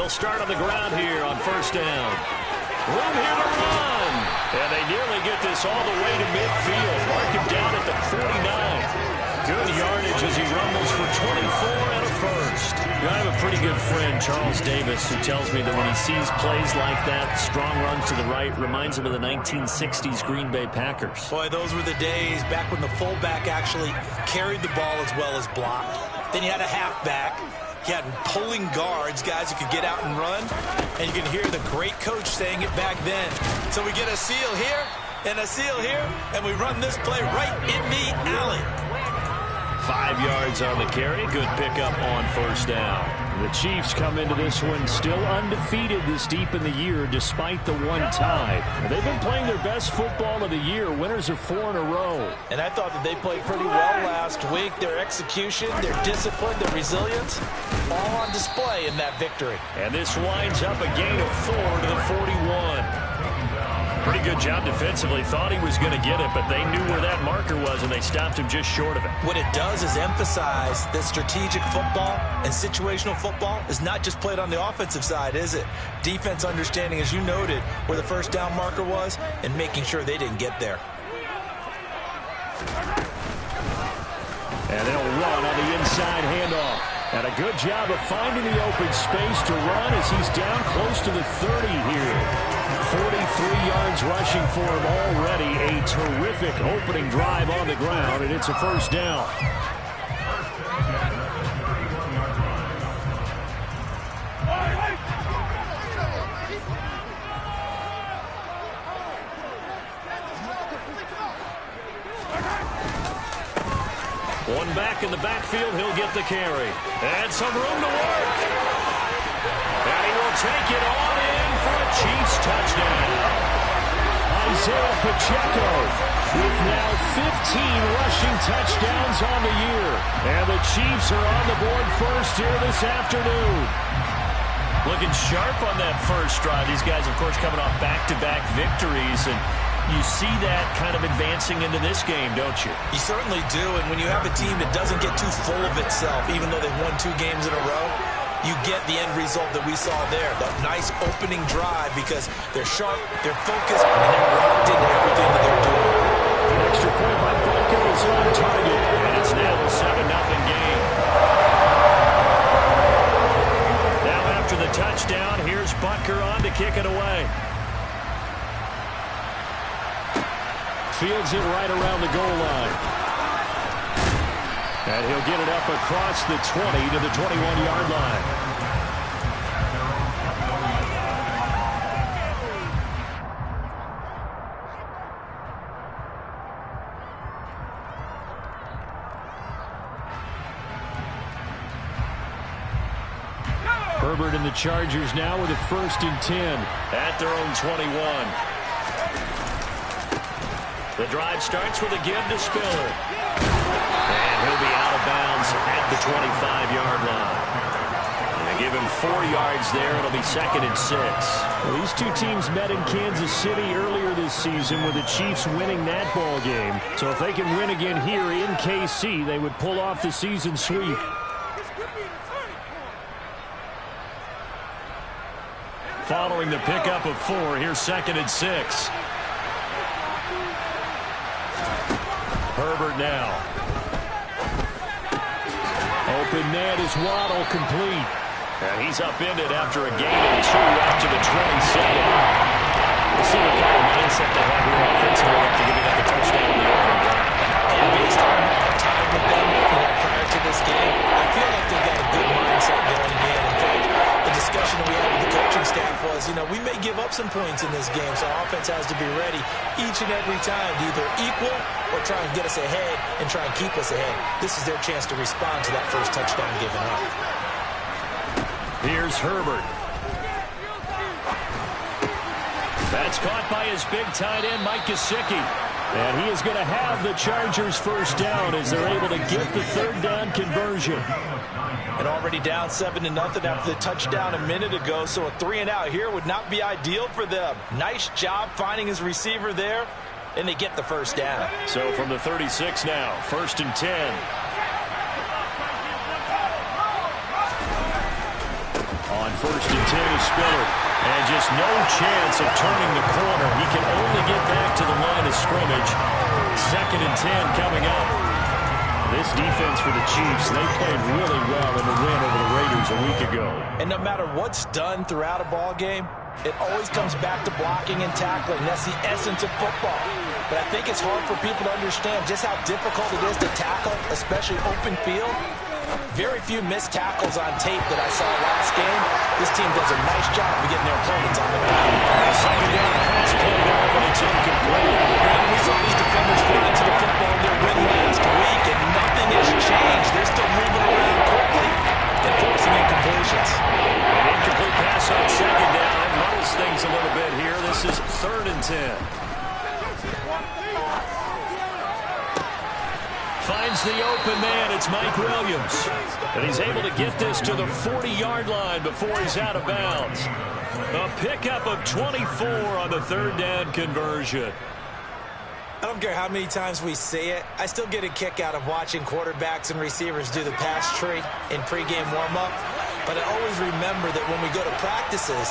They'll start on the ground here on first down. Room here to run. And they nearly get this all the way to midfield. Mark him down at the 49. Good yardage as he rumbles for 24 and a first. I have a pretty good friend, Charles Davis, who tells me that when he sees plays like that, strong runs to the right, reminds him of the 1960s Green Bay Packers. Boy, those were the days back when the fullback actually carried the ball as well as blocked. Then you had a halfback. You had pulling guards, guys who could get out and run. And you can hear the great coach saying it back then. So we get a seal here and a seal here, and we run this play right in the alley. 5 yards on the carry. Good pickup on first down. The Chiefs come into this one still undefeated this deep in the year despite the one tie. They've been playing their best football of the year. Winners of 4 in a row. And I thought that they played pretty well last week. Their execution, their discipline, their resilience, all on display in that victory. And this winds up a gain of 4 to the 41. Pretty good job defensively. Thought he was going to get it, but they knew where that marker was, and they stopped him just short of it. What it does is emphasize that strategic football and situational football is not just played on the offensive side, is it? Defense understanding, as you noted, where the first down marker was and making sure they didn't get there. And they'll run on the inside handoff. And a good job of finding the open space to run as he's down close to the 30 here. 43 yards rushing for him already. A terrific opening drive on the ground, and it's a first down. One back in the backfield, he'll get the carry. And some room to work. And he will take it on in for a Chiefs touchdown. Isaiah Pacheco with now 15 rushing touchdowns on the year. And the Chiefs are on the board first here this afternoon. Looking sharp on that first drive. These guys, of course, coming off back-to-back victories, and you see that kind of advancing into this game, don't you? You certainly do, and when you have a team that doesn't get too full of itself, even though they've won 2 games in a row, you get the end result that we saw there, that nice opening drive, because they're sharp, they're focused, and they're locked into everything that they're doing. An extra point by Butker is on target, and it's now a 7-0 game. Now after the touchdown, here's Butker on to kick it away. Fields it right around the goal line. And he'll get it up across the 20 to the 21-yard line. Herbert and the Chargers now with a 1st and 10 at their own 21. The drive starts with a give to Spiller. And he'll be out of bounds at the 25-yard line. And they give him 4 yards there. It'll be 2nd and 6. Well, these two teams met in Kansas City earlier this season with the Chiefs winning that ball game. So if they can win again here in KC, they would pull off the season sweep. Following the pickup of 4, here's 2nd and 6. Herbert now. Open man is Waddle, complete. And he's upended after a gain of 2 after the 27. We'll see what kind of mindset they have here offensively after giving up the touchdown in the opening drive. And based on our time with them, prior to this game, I feel like they've got a good mindset going in. In fact, the discussion that we had with the coaching staff was, we may give up some points in this game, so our offense has to be ready each and every time to either equal or try and get us ahead and try and keep us ahead. This is their chance to respond to that first touchdown given up. Here's Herbert. That's caught by his big tight end, Mike Gesicki. And he is going to have the Chargers first down as they're able to get the 3rd down conversion. And already down 7-0 after the touchdown a minute ago, so a 3-and-out here would not be ideal for them. Nice job finding his receiver there, and they get the first down. So from the 36 now, 1st and 10. On First and 10 is Spiller. And just no chance of turning the corner. He can only get back to the line of scrimmage. Second and 10 coming up. This defense for the Chiefs, they played really well in the win over the Raiders a week ago. And no matter what's done throughout a ball game, it always comes back to blocking and tackling. That's the essence of football. But I think it's hard for people to understand just how difficult it is to tackle, especially open field. Very few missed tackles on tape that I saw last game. This team does a nice job of getting their opponents on the ground. Second down pass play there, but it's incomplete. And we saw these defenders fall into the football in their win last week, and nothing has changed. They're still moving around quickly and forcing incompletions. An incomplete pass on second down. It muddles things a little bit here. This is 3rd and 10. Finds the open man. It's Mike Williams. And he's able to get this to the 40-yard line before he's out of bounds. A pickup of 24 on the 3rd down conversion. I don't care how many times we see it. I still get a kick out of watching quarterbacks and receivers do the pass tree in pregame warm-up. But I always remember that when we go to practices,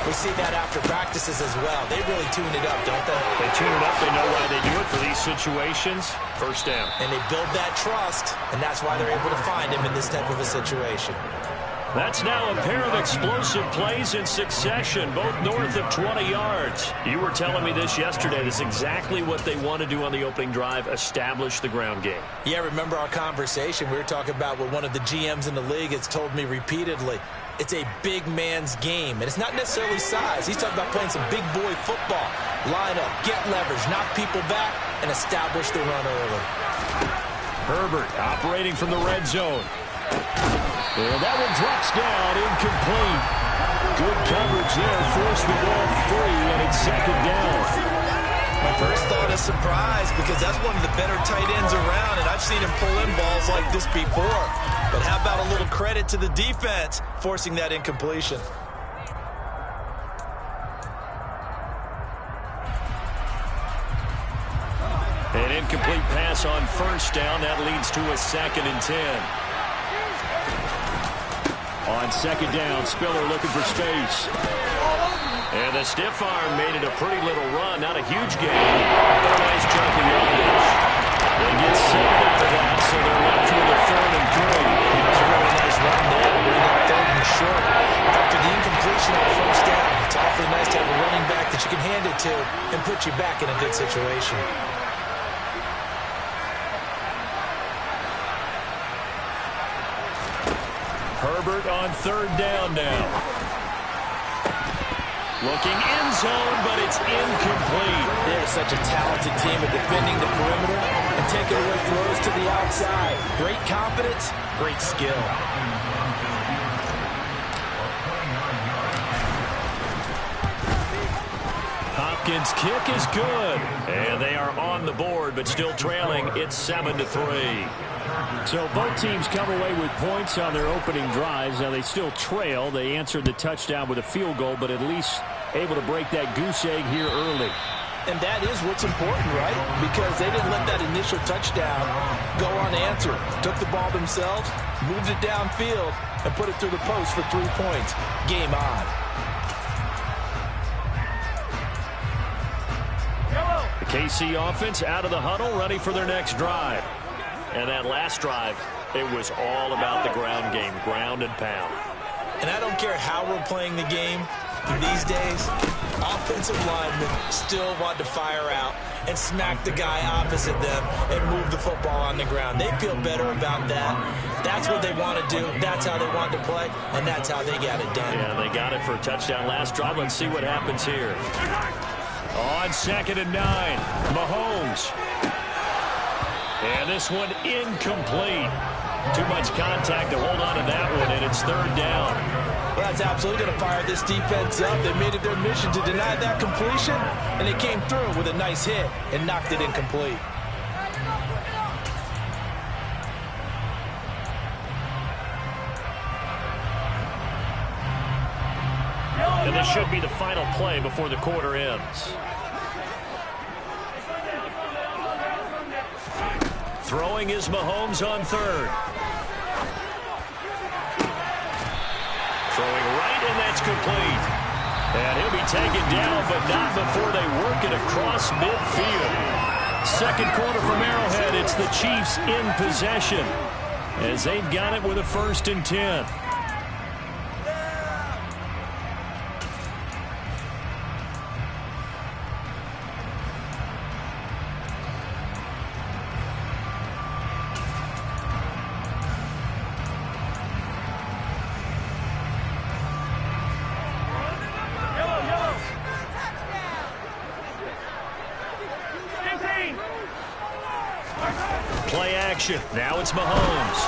we see that after practices as well. They really tune it up, don't they? They tune it up. They know why they do it for these situations. First down. And they build that trust, and that's why they're able to find him in this type of a situation. That's now a pair of explosive plays in succession, both north of 20 yards. You were telling me this yesterday. This is exactly what they want to do on the opening drive, establish the ground game. Yeah, remember our conversation? We were talking about what one of the GMs in the league has told me repeatedly. It's a big man's game, and it's not necessarily size. He's talking about playing some big boy football. Line up, get leverage, knock people back, and establish the run early. Herbert operating from the red zone. And that one drops down, incomplete. Good coverage there, forced the ball free, and it's 2nd down. My first thought is surprise, because that's one of the better tight ends around, and I've seen him pull in balls like this before. But how about a little credit to the defense forcing that incompletion? An incomplete pass on 1st down. That leads to a 2nd and 10. On 2nd down, Spiller looking for space. And the stiff arm made it a pretty little run. Not a huge gain, but a nice chunk of yardage. They get 7 out of that, so they're left with a 3rd and 3. That's a really nice run there to bring up 3rd and short. After the incompletion on 1st down, it's awfully nice to have a running back that you can hand it to and put you back in a good situation. Herbert on 3rd down now. Looking end zone, but it's incomplete. They're such a talented team at defending the perimeter and taking away throws to the outside. Great confidence, great skill. Hopkins' kick is good. And they are on the board, but still trailing. It's 7-3. So both teams come away with points on their opening drives. Now they still trail. They answered the touchdown with a field goal, but at least able to break that goose egg here early. And that is what's important, right? Because they didn't let that initial touchdown go unanswered. Took the ball themselves, moved it downfield, and put it through the post for 3 points. Game on. The KC offense out of the huddle, ready for their next drive. And that last drive, it was all about the ground game, ground and pound. And I don't care how we're playing the game these days, offensive linemen still want to fire out and smack the guy opposite them and move the football on the ground. They feel better about that. That's what they want to do. That's how they want to play, and that's how they got it done. Yeah, they got it for a touchdown last drive. Let's see what happens here. On 2nd and 9, Mahomes. And this one incomplete. Too much contact to hold on to that one, and it's 3rd down. Well, that's absolutely going to fire this defense up. They made it their mission to deny that completion, and they came through with a nice hit and knocked it incomplete. And this should be the final play before the quarter ends. Throwing is Mahomes on 3rd. Throwing right in it's complete. And he'll be taken down, but not before they work it across midfield. Second quarter from Arrowhead, it's the Chiefs in possession as they've got it with a 1st and 10. Play action. Now it's Mahomes.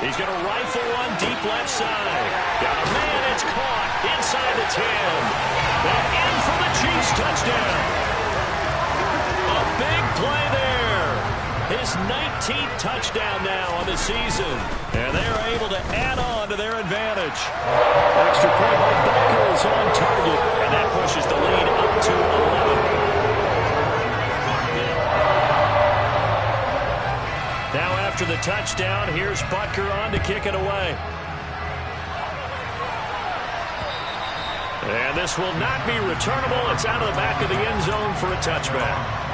He's going to rifle one deep left side. Got a man. It's caught inside the 10. And in for the Chiefs touchdown. A big play there. His 19th touchdown now on the season. And they're able to add on to their advantage. Extra point by Baker is on target. And that pushes the lead up to 11. Now after the touchdown, here's Butker on to kick it away. And this will not be returnable. It's out of the back of the end zone for a touchback.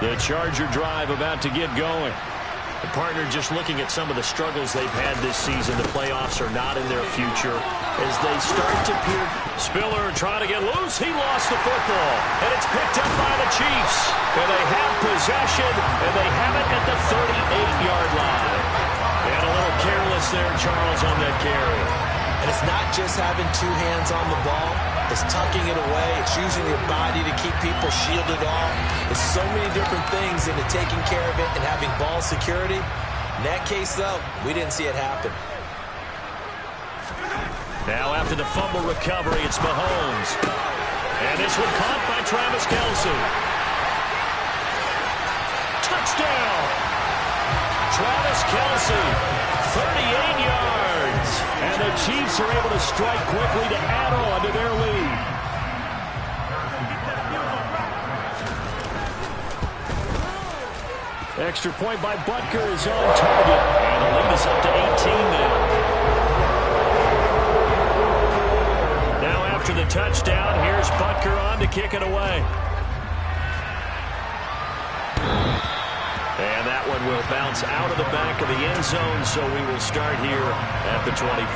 The Charger drive about to get going. The partner just looking at some of the struggles they've had this season. The playoffs are not in their future as they start to peer. Spiller trying to get loose. He lost the football. And it's picked up by the Chiefs. And they have possession. And they have it at the 38-yard line. And a little careless there, Charles, on that carry. And it's not just having two hands on the ball. It's tucking it away. It's using your body to keep people shielded off. There's so many different things into taking care of it and having ball security. In that case, though, we didn't see it happen. Now after the fumble recovery, it's Mahomes. And this one caught by Travis Kelce. Touchdown! Travis Kelce, 38 yards. And the Chiefs are able to strike quickly to add on to their lead. Extra point by Butker is on target. And the lead is up to 18 now. Now after the touchdown, here's Butker on to kick it away. And that one will bounce out of the back of the end zone, so we will start here at the 25.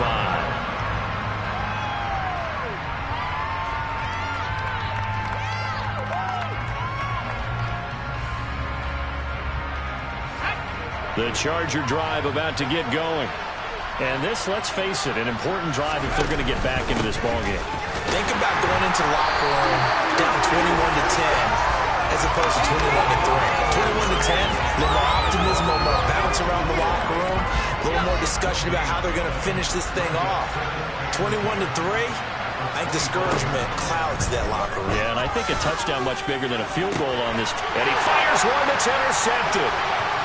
The Charger drive about to get going. And this, let's face it, an important drive if they're going to get back into this ballgame. Think about going into the locker room down 21-10. As opposed to 21-3. 21-10, a little more optimism, a little more bounce around the locker room, a little more discussion about how they're going to finish this thing off. 21-3, I think discouragement clouds that locker room. Yeah, and I think a touchdown much bigger than a field goal on this. And he fires one that's intercepted.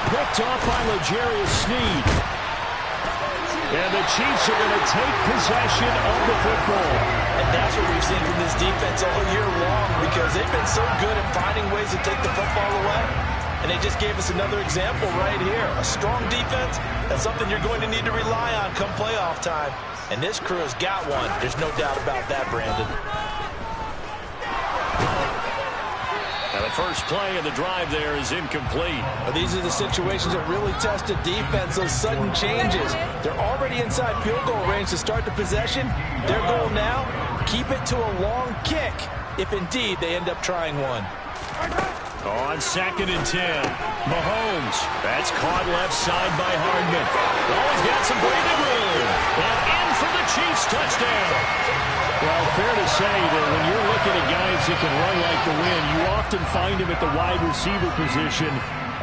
Picked off by L'Jarius Sneed. And the Chiefs are going to take possession of the football. And that's what we've seen from this defense all year long because they've been so good at finding ways to take the football away. And they just gave us another example right here. A strong defense, that's something you're going to need to rely on come playoff time. And this crew has got one. There's no doubt about that, Brandon. Now the first play of the drive there is incomplete. These are the situations that really test a defense, those sudden changes. They're already inside field goal range to start the possession. Their goal now, keep it to a long kick, if indeed they end up trying one. On 2nd and 10, Mahomes. That's caught left side by Hardman. Oh, he's got some breathing room. And in for the Chiefs touchdown. Well, fair to say that when you're looking at guys that can run like the wind, you often find him at the wide receiver position,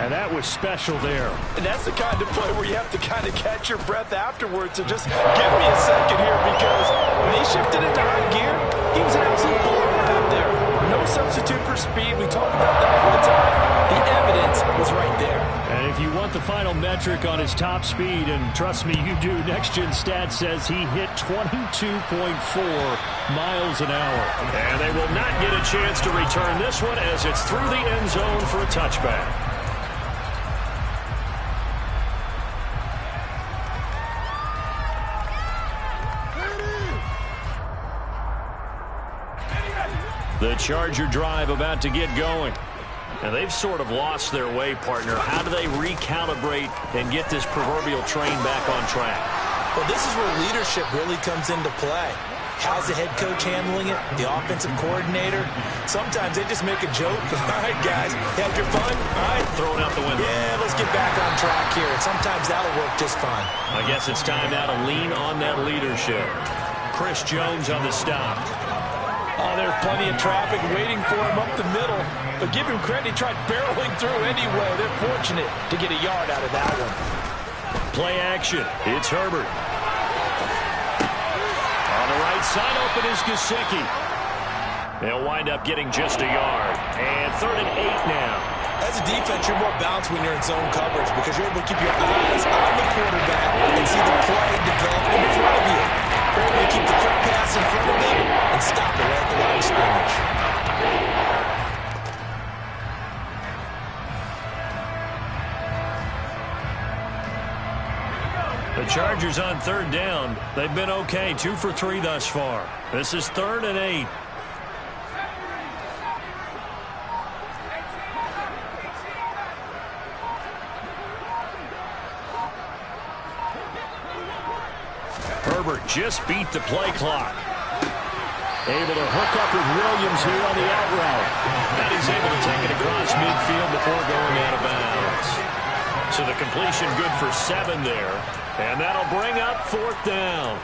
and that was special there. And that's the kind of play where you have to kind of catch your breath afterwards. So just give me a second here because when he shifted into high gear, he was an absolute blowout out there. No substitute for speed. We talked about that all the time. The evidence was right there. And if you want the final metric, metric on his top speed, and trust me, you do. Next Gen Stats says he hit 22.4 miles an hour. And they will not get a chance to return this one as it's through the end zone for a touchback. The Charger drive about to get going. And they've sort of lost their way, partner. How do they recalibrate and get this proverbial train back on track? Well, this is where leadership really comes into play. How's the head coach handling it? The offensive coordinator? Sometimes they just make a joke. All right, guys, had your fun? All right. Throw it out the window. Yeah, let's get back on track here. And sometimes that'll work just fine. I guess it's time now to lean on that leadership. Chris Jones on the stop. Oh, there's plenty of traffic waiting for him up the middle. But give him credit, he tried barreling through anyway. They're fortunate to get a yard out of that one. Play action. It's Herbert. On the right side, open is Gesicki. They'll wind up getting just a yard. And 3rd and 8 now. As a defense, you're more balanced when you're in zone coverage because you're able to keep your eyes on the quarterback and see the play develop in front of you. You're able to keep the quick pass in front of them and stop it right at the line of scrimmage. The Chargers on 3rd down. They've been okay, 2 for 3 thus far. This is 3rd and 8. Herbert just beat the play clock. Able to hook up with Williams here on the out route. And he's able to take it across midfield before going out of bounds. So the completion good for 7 there. And that'll bring up 4th down.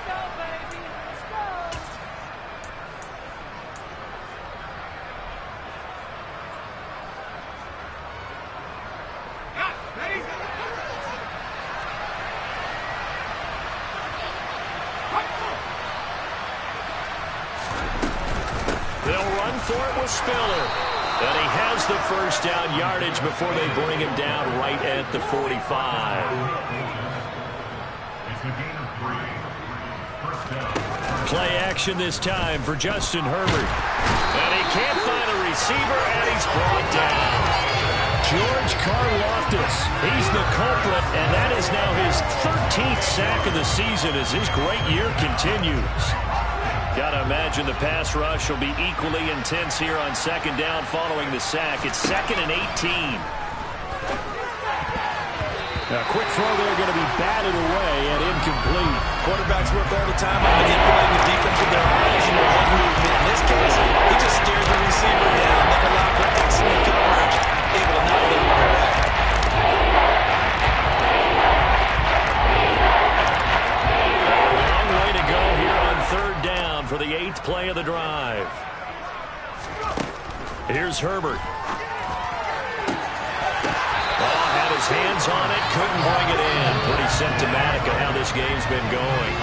Spiller. And he has the first down yardage before they bring him down right at the 45. Play action this time for Justin Herbert. And he can't find a receiver, and he's brought down. George Karlaftis, he's the culprit, and that is now his 13th sack of the season as his great year continues. Got to imagine the pass rush will be equally intense here on 2nd down following the sack. It's 2nd and 18. A quick throw there going to be batted away and incomplete. Quarterbacks work all the time on manipulating the defense with their eyes and their head movement. In this case, he just stared the receiver down. That allowed for excellent coverage. Able to knock it away. A long way to go here on 3rd down for the 8th play of the drive. Here's Herbert. Had his hands on it, couldn't bring it in. Pretty symptomatic of how this game's been going.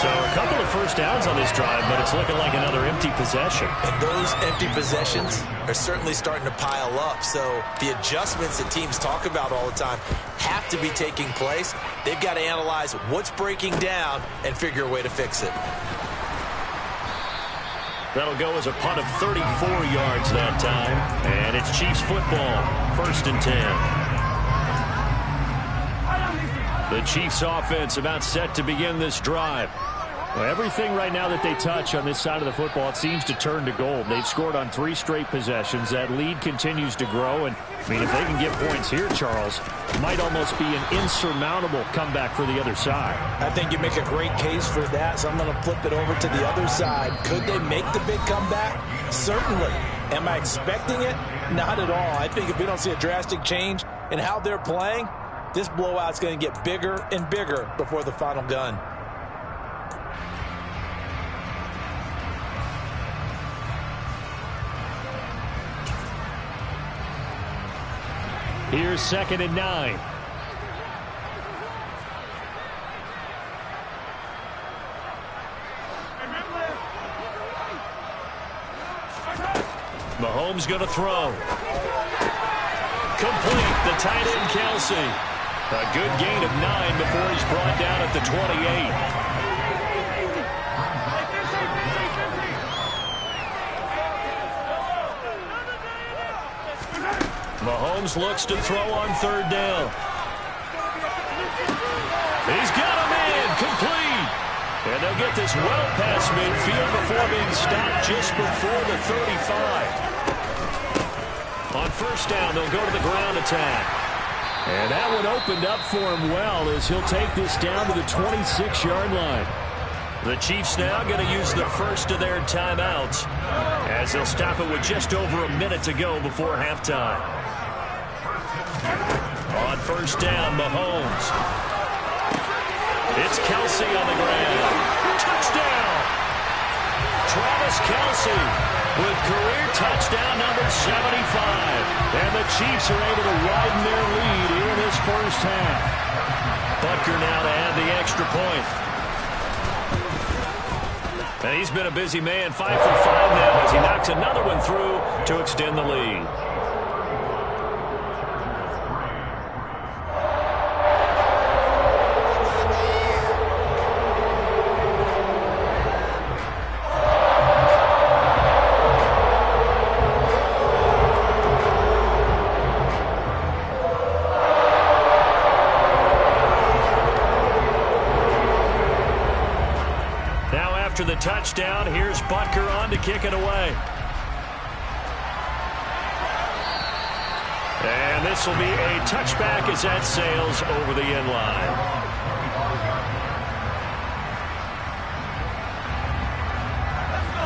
So a couple of first downs on this drive, but it's looking like another empty possession. And those empty possessions are certainly starting to pile up. So the adjustments that teams talk about all the time have to be taking place. They've got to analyze what's breaking down and figure a way to fix it. That'll go as a punt of 34 yards that time. And it's Chiefs football, 1st and 10. The Chiefs offense about set to begin this drive. Well, everything right now that they touch on this side of the football, it seems to turn to gold. They've scored on 3 straight possessions. That lead continues to grow. And, I mean, if they can get points here, Charles, it might almost be an insurmountable comeback for the other side. I think you make a great case for that, so I'm going to flip it over to the other side. Could they make the big comeback? Certainly. Am I expecting it? Not at all. I think if we don't see a drastic change in how they're playing, this blowout's going to get bigger and bigger before the final gun. Here's 2nd and 9. Mahomes going to throw. Complete. The tight end, Kelsey. A good gain of 9 before he's brought down at the 28. Mahomes looks to throw on third down. He's got him in, complete. And they'll get this well past midfield before being stopped just before the 35. On first down, they'll go to the ground attack. And that one opened up for him well as he'll take this down to the 26-yard line. The Chiefs now going to use the first of their timeouts as they'll stop it with just over a minute to go before halftime. On first down, Mahomes. It's Kelsey on the ground. Touchdown! Travis Kelsey with career touchdown number 75. And the Chiefs are able to widen their lead in this first half. Butker now to add the extra point. And he's been a busy man, 5 for 5 now as he knocks another one through to extend the lead. After the touchdown, here's Butker on to kick it away. And this will be a touchback as that sails over the end line.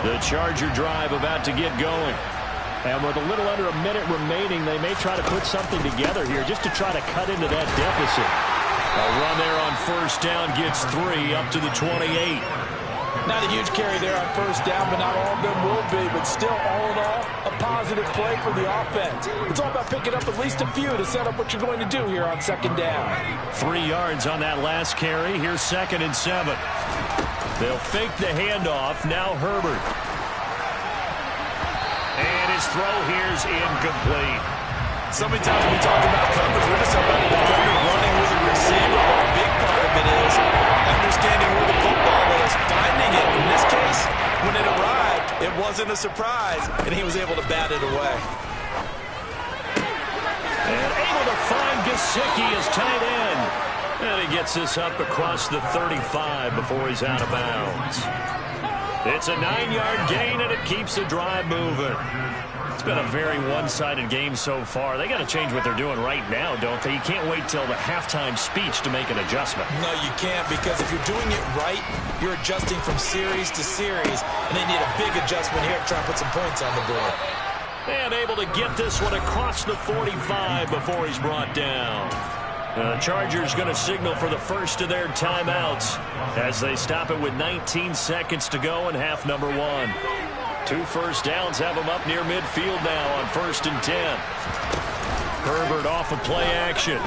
The Charger drive about to get going. And with a little under a minute remaining, they may try to put something together here just to try to cut into that deficit. A run there on first down gets 3 up to the 28. Not a huge carry there on first down, but not all of them will be. But still, all in all, a positive play for the offense. It's all about picking up at least a few to set up what you're going to do here on second down. 3 yards on that last carry. Here's 2nd and 7. They'll fake the handoff. Now Herbert. And his throw here's incomplete. So many times we talk about coverage, we're just about a defender running with a receiver. But a big part of it is understanding where the football is, finding it. In this case, when it arrived, it wasn't a surprise, and he was able to bat it away. And able to find Gesicki as tight end. And he gets this up across the 35 before he's out of bounds. It's a 9-yard gain, and it keeps the drive moving. It's been a very one-sided game so far. They got to change what they're doing right now, don't they? You can't wait till the halftime speech to make an adjustment. No, you can't, because if you're doing it right, you're adjusting from series to series, and they need a big adjustment here to try and put some points on the board. And able to get this one across the 45 before he's brought down. The Chargers going to signal for the first of their timeouts as they stop it with 19 seconds to go in half number 1. 2 first downs have them up near midfield now on 1st and 10. Herbert off of play action.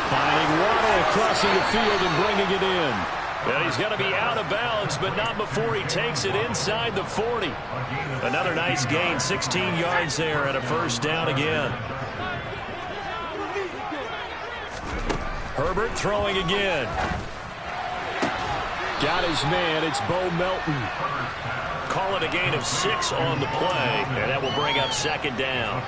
Finding Waddle crossing the field and bringing it in. And he's going to be out of bounds, but not before he takes it inside the 40. Another nice gain, 16 yards there and a first down again. Herbert throwing again. Got his man. It's Bo Melton. Call it a gain of 6 on the play, and that will bring up 2nd down.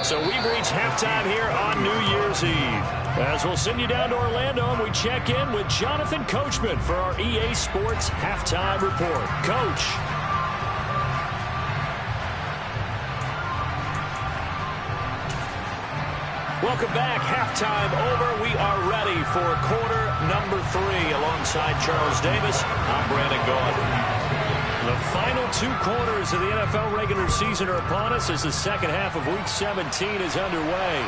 So we've reached halftime here on New Year's Eve. As we'll send you down to Orlando, and we check in with Jonathan Coachman for our EA Sports Halftime Report. Coach. Welcome back. Halftime over. We are ready for quarter number 3 alongside Charles Davis. I'm Brandon Gaudin. The final 2 quarters of the NFL regular season are upon us as the second half of Week 17 is underway.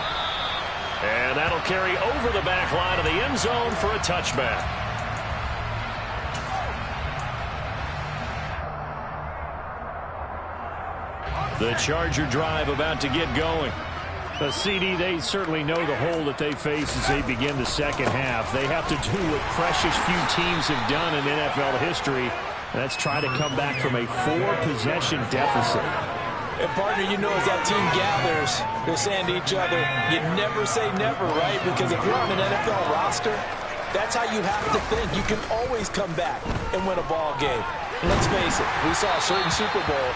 And that'll carry over the back line of the end zone for a touchback. The Charger drive about to get going. The CD, they certainly know the hole that they face as they begin the second half. They have to do what precious few teams have done in NFL history. That's try to come back from a 4-possession deficit. And partner, you know, as that team gathers, they're saying to each other, you never say never, right? Because if you're on an NFL roster, that's how you have to think. You can always come back and win a ball game. And let's face it, we saw a certain Super Bowl,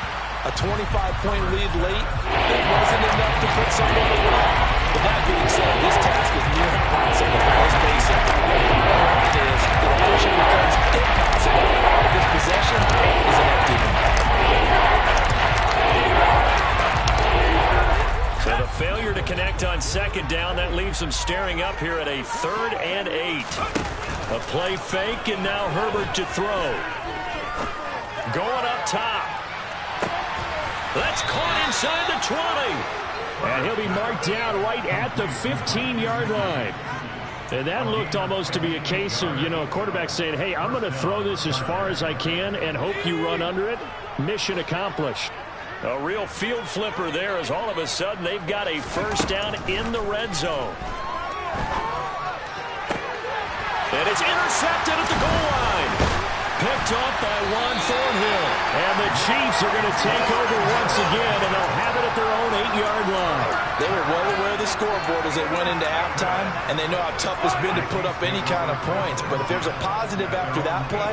a 25-point lead late. It wasn't enough to put someone away. But that being said, this task is near impossible. Let's face it. It is. The official becomes impossible. This possession is an empty one. So the failure to connect on second down, that leaves them staring up here at a 3rd and 8. A play fake, and now Herbert to throw. Going up top. That's caught inside the 20. And he'll be marked down right at the 15-yard line. And that looked almost to be a case of, a quarterback saying, hey, I'm going to throw this as far as I can and hope you run under it. Mission accomplished. A real field flipper there as all of a sudden they've got a first down in the red zone. And it's intercepted at the goal line. Picked up by Juan Thornhill. And the Chiefs are going to take over once again, and they'll have it at their own 8-yard line. They were well aware of the scoreboard as they went into halftime, and they know how tough it's been to put up any kind of points. But if there's a positive after that play,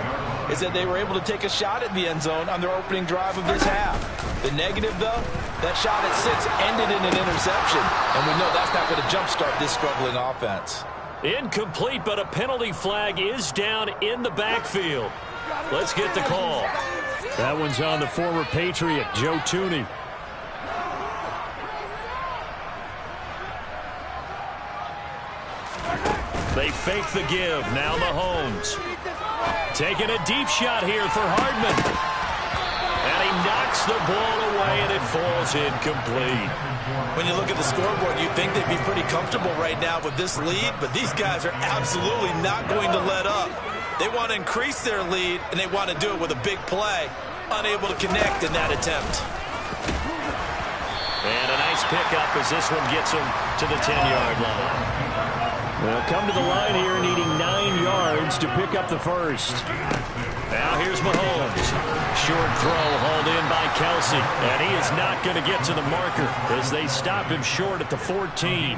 is that they were able to take a shot at the end zone on their opening drive of this half. The negative, though, that shot at 6 ended in an interception, and we know that's not going to jumpstart this struggling offense. Incomplete, but a penalty flag is down in the backfield. Let's get the call. That one's on the former Patriot, Joe Thuney. They fake the give. Now Mahomes. Taking a deep shot here for Hardman. And he knocks the ball away, and it falls incomplete. When you look at the scoreboard, you'd think they'd be pretty comfortable right now with this lead, but these guys are absolutely not going to let up. They want to increase their lead, and they want to do it with a big play. Unable to connect in that attempt. And a nice pickup as this one gets them to the 10-yard line. They'll come to the line here needing 9 yards to pick up the first. Now here's Mahomes. Short throw hauled in by Kelsey. And he is not going to get to the marker as they stop him short at the 14.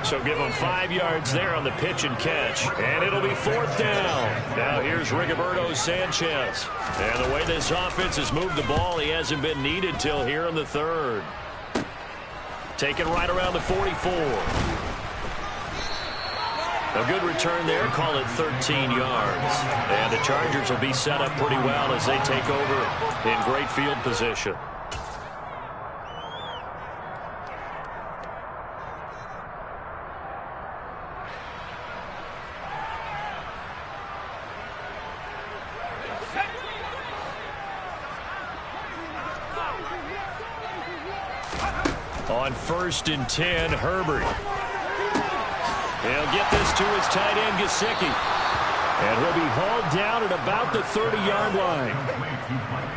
So give him 5 yards there on the pitch and catch. And it'll be 4th down. Now here's Rigoberto Sanchez. And the way this offense has moved the ball, he hasn't been needed till here in the 3rd. Taken right around the 44. A good return there, call it 13 yards. And the Chargers will be set up pretty well as they take over in great field position. On 1st and 10, Herbert. He'll get this to his tight end, Gesicki. And he'll be hauled down at about the 30-yard line.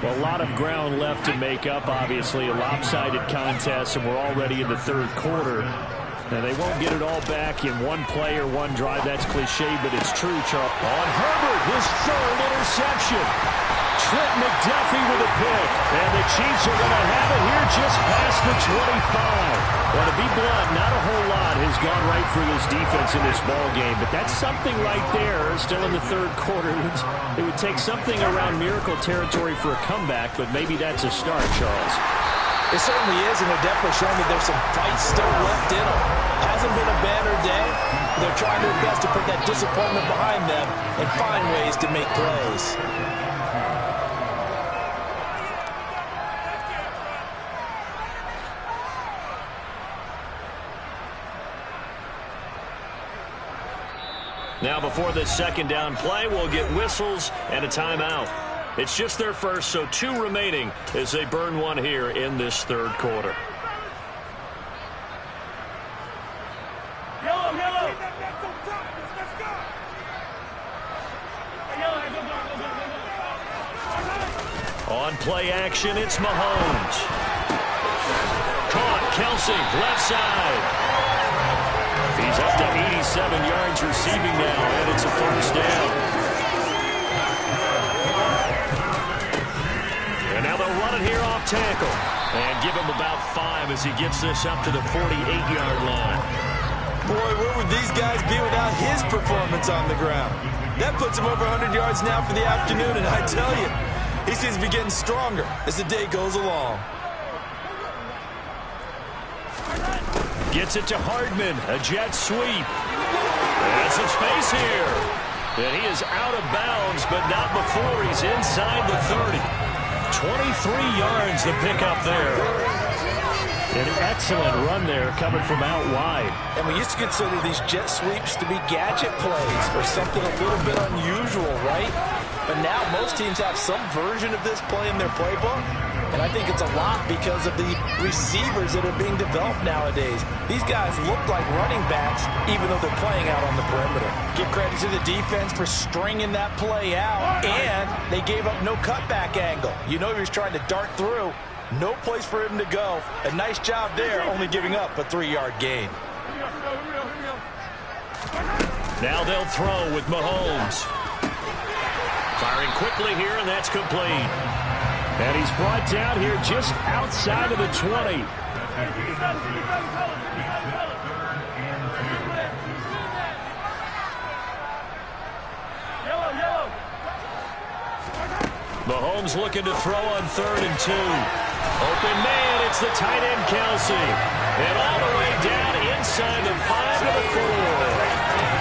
Well, a lot of ground left to make up, obviously. A lopsided contest, and we're already in the 3rd quarter. And they won't get it all back in one play or one drive. That's cliche, but it's true, Charles. On Herbert, his 3rd interception. Trent McDuffie with a pick. And the Chiefs are going to have it here just past the 25. Well, to be blunt, not a whole lot has gone right for this defense in this ball game, but that's something right there. Still in the 3rd quarter. It would take something around miracle territory for a comeback, but maybe that's a start, Charles. It certainly is, and they're definitely showing that there's some fight still left in them. Hasn't been a banner day. They're trying their best to put that disappointment behind them and find ways to make plays. Now before this 2nd down play, we'll get whistles and a timeout. It's just their first, so 2 remaining as they burn one here in this 3rd quarter. On play action, it's Mahomes. Caught, Kelsey, left side. He's up to 87 yards receiving now, and it's a first down. And now they'll run it here off tackle. And give him about 5 as he gets this up to the 48-yard line. Boy, where would these guys be without his performance on the ground? That puts him over 100 yards now for the afternoon, and I tell you, he seems to be getting stronger as the day goes along. Gets it to Hardman, a jet sweep. And some space here. And he is out of bounds, but not before he's inside the 30. 23 yards to pick up there. An excellent run there coming from out wide. And we used to consider these jet sweeps to be gadget plays or something a little bit unusual, right? But now most teams have some version of this play in their playbook. And I think it's a lot because of the receivers that are being developed nowadays. These guys look like running backs even though they're playing out on the perimeter. Give credit to the defense for stringing that play out. And they gave up no cutback angle. You know he was trying to dart through. No place for him to go. A nice job there, only giving up a 3-yard gain. Now they'll throw with Mahomes. Firing quickly here, and that's complete. And he's brought down here just outside of the 20. Mahomes looking to throw on 3rd and 2. Open man, it's the tight end Kelsey. And all the way down inside the 5 to the 4.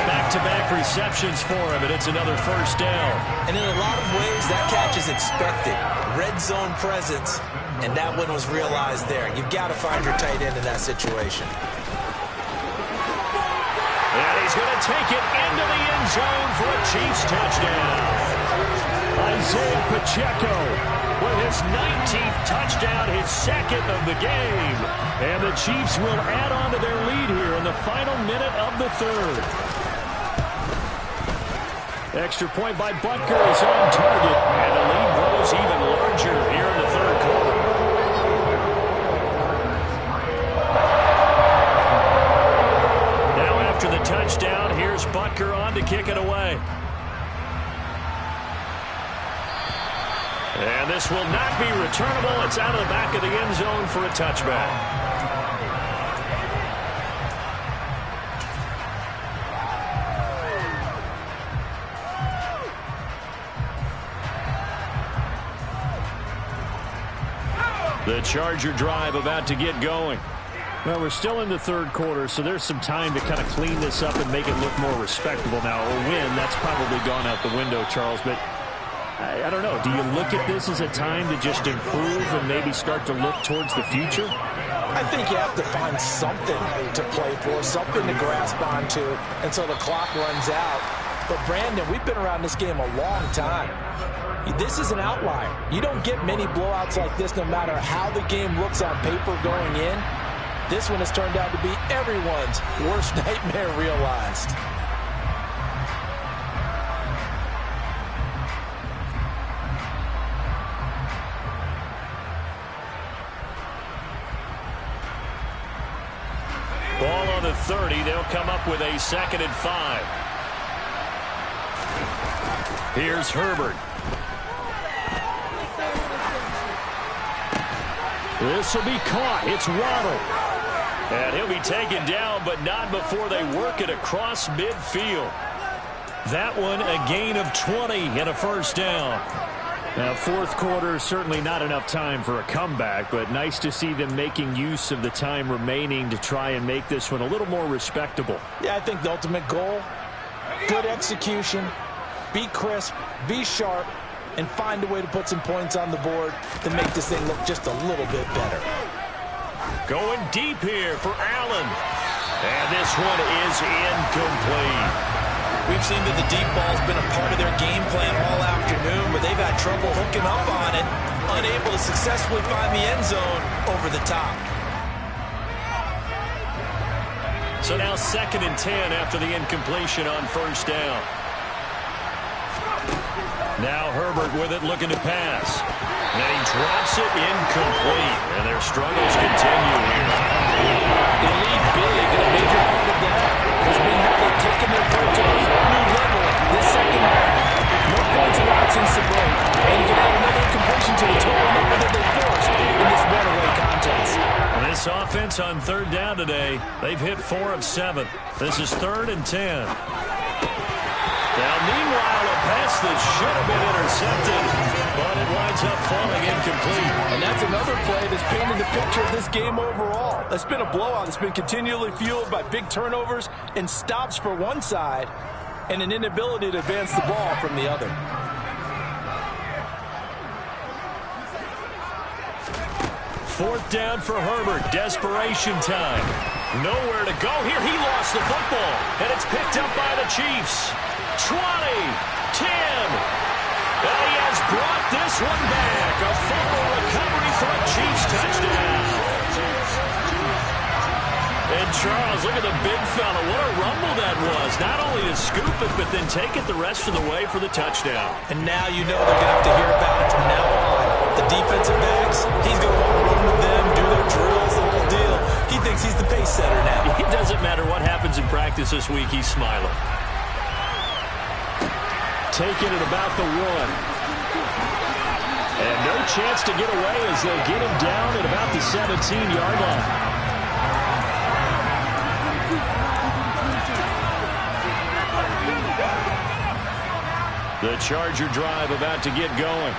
Back-to-back receptions for him, and it's another first down. And in a lot of ways, that catch is expected. Red zone presence, and that one was realized there. You've got to find your tight end in that situation. And he's going to take it into the end zone for a Chiefs touchdown. Isaiah Pacheco with his 19th touchdown, his second of the game. And the Chiefs will add on to their lead here in the final minute of the 3rd. Extra point by Butker is on target, and the lead grows even larger here in the 3rd quarter. Now after the touchdown, here's Butker on to kick it away. And this will not be returnable. It's out of the back of the end zone for a touchback. The Charger drive about to get going. Well, we're still in the 3rd quarter, so there's some time to kind of clean this up and make it look more respectable. Now, a win, that's probably gone out the window, Charles, but I don't know. Do you look at this as a time to just improve and maybe start to look towards the future? I think you have to find something to play for, something to grasp onto until the clock runs out. But, Brandon, we've been around this game a long time. This is an outlier. You don't get many blowouts like this no matter how the game looks on paper going in. This one has turned out to be everyone's worst nightmare realized. Ball on the 30. They'll come up with a 2nd and 5. Here's Herbert. This will be caught. It's Waddle. And he'll be taken down, but not before they work it across midfield. That one, a gain of 20 and a first down. Now, 4th quarter, certainly not enough time for a comeback, but nice to see them making use of the time remaining to try and make this one a little more respectable. Yeah, I think the ultimate goal, good execution, be crisp, be sharp, and find a way to put some points on the board to make this thing look just a little bit better. Going deep here for Allen. And this one is incomplete. We've seen that the deep ball's been a part of their game plan all afternoon, but they've had trouble hooking up on it, unable to successfully find the end zone over the top. So now 2nd and 10 after the incompletion on first down. Now Herbert with it, looking to pass. And he drops it incomplete. And their struggles continue here. They lead big, and a major part of that has been how they've taken their play to a whole new level this second half. No points allowed since the break. And you can add another incompletion to the total number that they forced in this runaway contest. This offense on third down today, they've hit 4 of 7. This is 3rd and 10. Now, meanwhile, a pass that should have been intercepted, but it winds up falling incomplete. And that's another play that's painted the picture of this game overall. It's been a blowout. It's been continually fueled by big turnovers and stops for one side and an inability to advance the ball from the other. Fourth down for Herbert. Desperation time. Nowhere to go here. He lost the football, and it's picked up by the Chiefs. 20, 10. And he has brought this one back. A fumble recovery for a Chiefs touchdown. And Charles, look at the big fella. What a rumble that was. Not only to scoop it, but then take it the rest of the way for the touchdown. And now you know they're going to have to hear about it from now on. The defensive backs, he's going to want to run with them, do their drills, the whole deal. He thinks he's the pace setter now. It doesn't matter what happens in practice this week. He's smiling. Taking it about the 1. And no chance to get away as they'll get him down at about the 17-yard line. The Charger drive about to get going.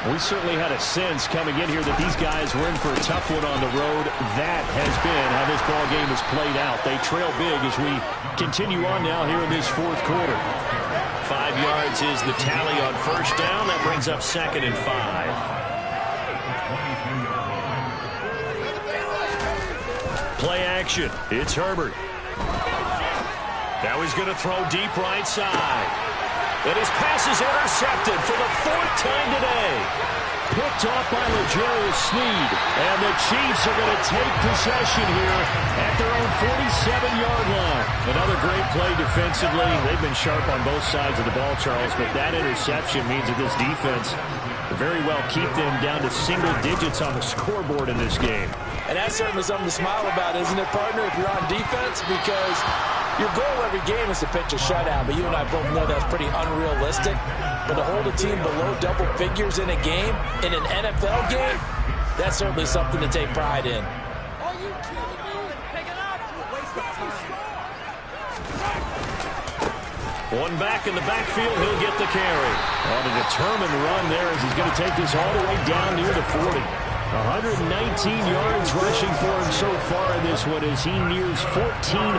We certainly had a sense coming in here that these guys were in for a tough one on the road. That has been how this ball game has played out. They trail big as we continue on now here in this fourth quarter. 5 yards is the tally on first down. That brings up 2nd and 5. Play action. It's Herbert. Now he's going to throw deep right side. And his pass is intercepted for the 4th time today. Picked off by L'Jarius Sneed. And the Chiefs are going to take possession here at their own 47-yard line. Another great play defensively. They've been sharp on both sides of the ball, Charles, but that interception means that this defense will very well keep them down to single digits on the scoreboard in this game. And that's certainly something to smile about, isn't it, partner, if you're on defense? Because your goal every game is to pitch a shutout, but you and I both know that's pretty unrealistic. But to hold a team below double figures in a game, in an NFL game, that's certainly something to take pride in. Are you kidding me? Pick it up! One back in the backfield, he'll get the carry. On a determined run there as he's going to take this all the way down near the 40. 119 yards rushing for him so far in this one as he nears 1,400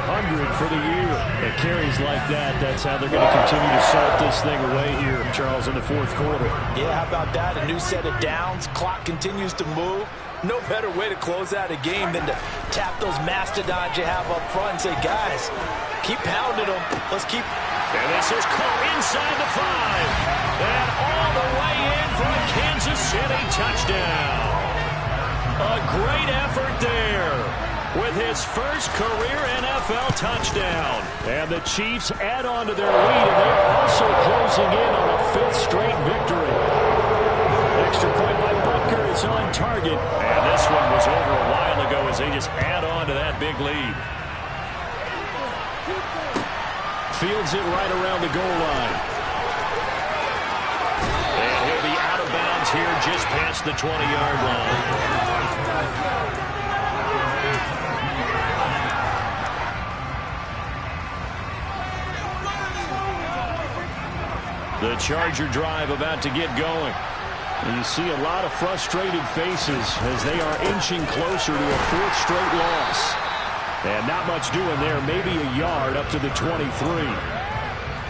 for the year. And carries like that, that's how they're going to continue to salt this thing away here, Charles, in the fourth quarter. Yeah, how about that? A new set of downs. Clock continues to move. No better way to close out a game than to tap those mastodons you have up front and say, guys, keep pounding them. Let's keep... And this is caught inside the 5. And all the way in for a Kansas City touchdown. A great effort there with his first career NFL touchdown. And the Chiefs add on to their lead, and they are also closing in on a 5th straight victory. Extra point by Butker is on target. And this one was over a while ago as they just add on to that big lead. Fields it right around the goal line. And he'll be out of bounds here just past the 20-yard line. The Charger drive about to get going. And you see a lot of frustrated faces as they are inching closer to a 4th straight loss. And not much doing there, maybe a yard up to the 23.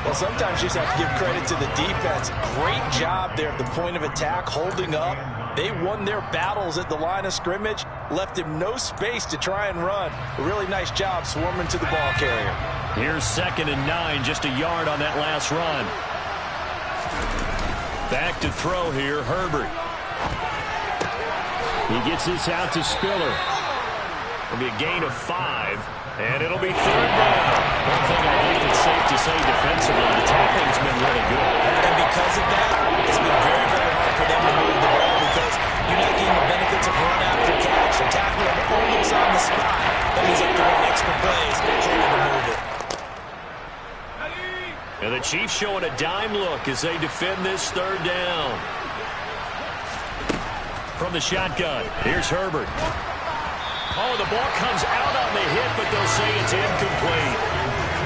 Well, sometimes you just have to give credit to the defense. Great job there at the point of attack, holding up. They won their battles at the line of scrimmage, left him no space to try and run. A really nice job swarming to the ball carrier. Here's 2nd and 9, just a yard on that last run. Back to throw here, Herbert. He gets this out to Spiller. It'll be a gain of 5, and it'll be 3rd down. One thing I think it's safe to say defensively, the tackling's been really good. And because of that, it's been very, very hard for them to move the ball because you're not getting the benefits of run after catch. They're tackling them almost on the spot. That means they have to run extra plays harder to move it. And the Chiefs showing a dime look as they defend this 3rd down. From the shotgun, here's Herbert. Oh, the ball comes out on the hit, but they'll say it's incomplete.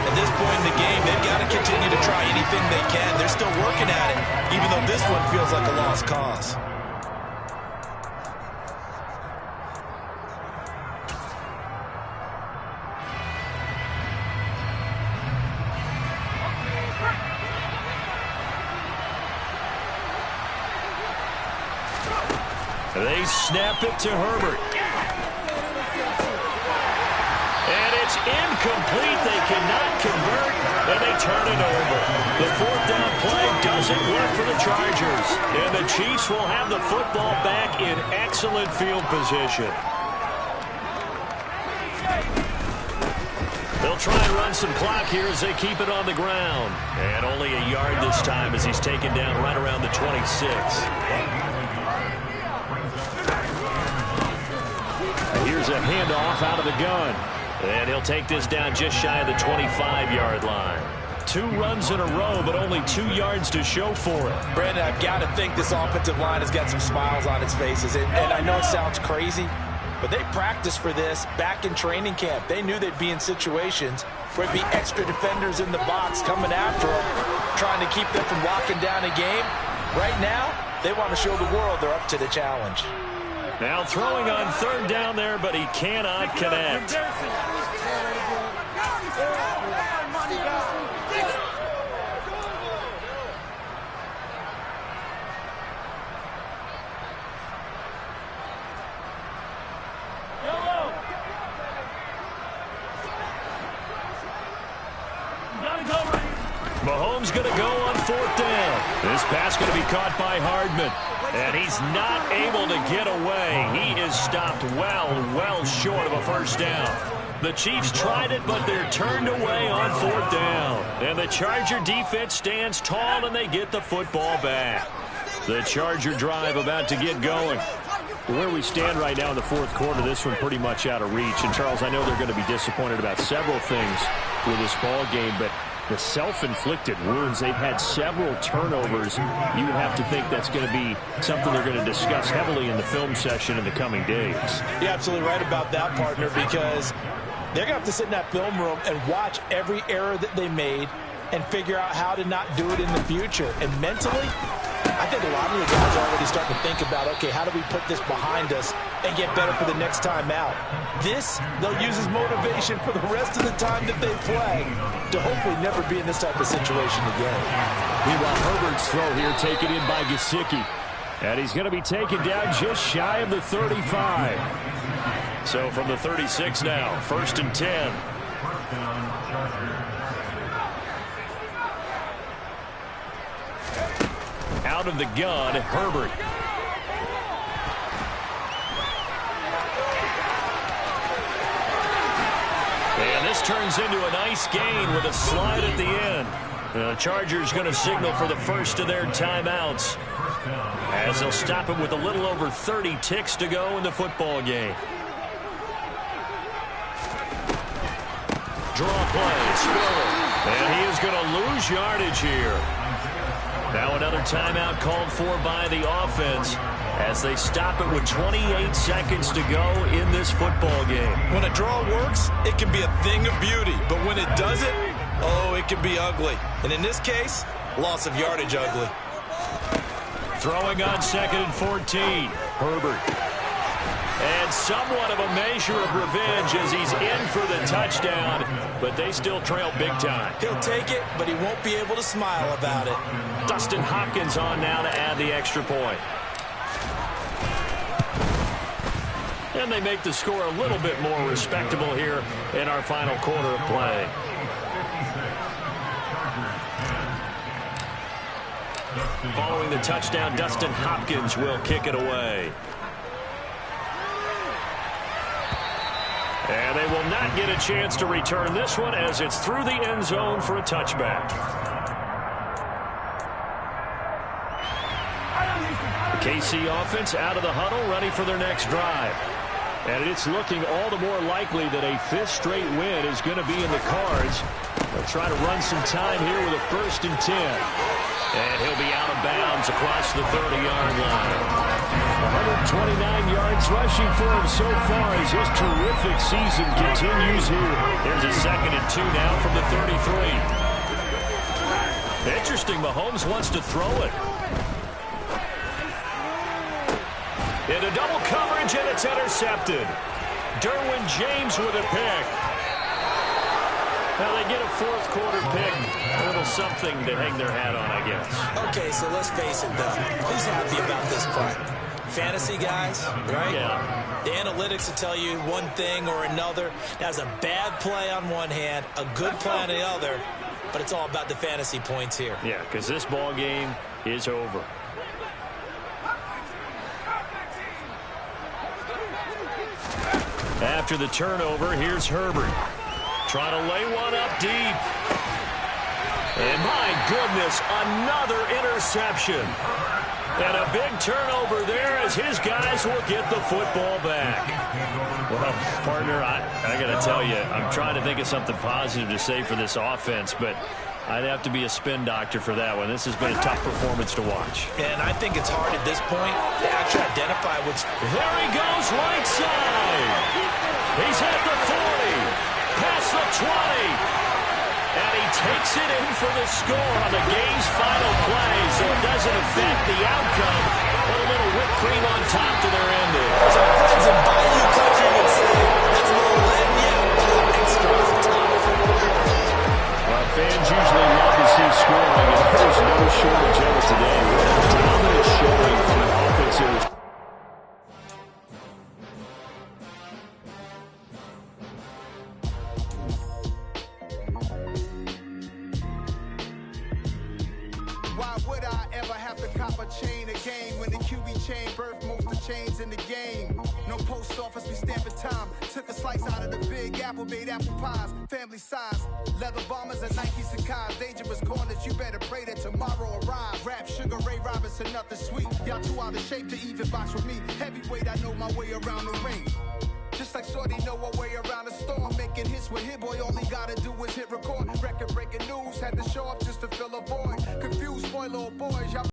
At this point in the game, they've got to continue to try anything they can. They're still working at it, even though this one feels like a lost cause. They snap it to Herbert. And it's incomplete. They cannot convert, and they turn it over. The fourth down play doesn't work for the Chargers. And the Chiefs will have the football back in excellent field position. They'll try and run some clock here as they keep it on the ground. And only a yard this time as he's taken down right around the 26. Here's a handoff out of the gun. And he'll take this down just shy of the 25-yard line. 2 runs in a row, but only 2 yards to show for it. Brandon, I've got to think this offensive line has got some smiles on its faces. And I know it sounds crazy, but they practiced for this back in training camp. They knew they'd be in situations where it'd be extra defenders in the box coming after them, trying to keep them from locking down a game. Right now, they want to show the world they're up to the challenge. Now throwing on third down there, but he cannot connect. Mahomes going to go on fourth down. This pass going to be caught by Hardman. And he's not able to get away. He is stopped well short of a first down. The Chiefs tried it, but they're turned away on fourth down. And the Charger defense stands tall, and they get the football back. The Charger drive about to get going. Where we stand right now in the fourth quarter, this one pretty much out of reach. And, Charles, I know they're going to be disappointed about several things with this ball game, but the self-inflicted wounds, they've had several turnovers. You would have to think that's going to be something they're going to discuss heavily in the film session in the coming days. You're absolutely right about that, partner, because they're going to have to sit in that film room and watch every error that they made and figure out how to not do it in the future. And mentally, I think a lot of the guys are already starting to think about, okay, how do we put this behind us and get better for the next time out? This, they'll use as motivation for the rest of the time that they play to hopefully never be in this type of situation again. Meanwhile, Herbert's throw here taken in by Gesicki. And he's going to be taken down just shy of the 35. So from the 36 now, 1st and 10. Out of the gun, Herbert. And this turns into a nice gain with a slide at the end. The Chargers going to signal for the first of their timeouts, as they'll stop it with a little over 30 ticks to go in the football game. Draw play, Spiller. And he is going to lose yardage here. Now another timeout called for by the offense as they stop it with 28 seconds to go in this football game. When a draw works, it can be a thing of beauty. But when it doesn't, oh, it can be ugly. And in this case, loss of yardage ugly. Throwing on 2nd and 14. Herbert. And somewhat of a measure of revenge as he's in for the touchdown, but they still trail big time. He'll take it, but he won't be able to smile about it. Dustin Hopkins on now to add the extra point. And they make the score a little bit more respectable here in our final quarter of play. Following the touchdown, Dustin Hopkins will kick it away. And they will not get a chance to return this one as it's through the end zone for a touchback. The KC offense out of the huddle, ready for their next drive. And it's looking all the more likely that a 5th straight win is going to be in the cards. They'll try to run some time here with a 1st and 10. And he'll be out of of bounds across the 30-yard line. 129 yards rushing for him so far as his terrific season continues here. Here's a 2nd and 2 now from the 33. Interesting, Mahomes wants to throw it. Into double coverage, and it's intercepted. Derwin James with a pick. Now they get a 4th quarter pick. A little something to hang their hat on, I guess. Okay, so let's face it, though. Who's happy about this play? Fantasy guys, right? Yeah. The analytics will tell you one thing or another. That's a bad play on one hand, a good play on the other, but it's all about the fantasy points here. Yeah, because this ball game is over. After the turnover, here's Herbert. Trying to lay one up deep. And my goodness, another interception. And a big turnover there as his guys will get the football back. Well, partner, I got to tell you, I'm trying to think of something positive to say for this offense, but I'd have to be a spin doctor for that one. This has been a tough performance to watch. And I think it's hard at this point to actually identify what's... There he goes, right side. He's at the 40, past the 20. And he takes it in for the score on the game's final play, so it doesn't affect the outcome. Put a little whipped cream on top to their ending. So friends in Bayou country would say, that's a little lead, yeah, a little extra on top. Well, fans usually love to see scoring, and there's no shortage of it today. What a dominant showing from the offensive. Why would I ever have to cop a chain again when the QB chain birthed most of the chains in the game? No post office, we stamping time. Took a slice out of the big apple, made apple pies, family size. Leather bombers and Nike Sacai's, dangerous corners, you better pray that tomorrow arrives. Rap, Sugar Ray Robinson, nothing sweet. Y'all too out of shape to even box with me. Heavyweight, I know my way around the ring. Just like Shorty know her way around the storm, making hits with Hit Boy, all he gotta do is hit record. Record breaking news, had to show up just to fill a void. Confused, spoiler boys, y'all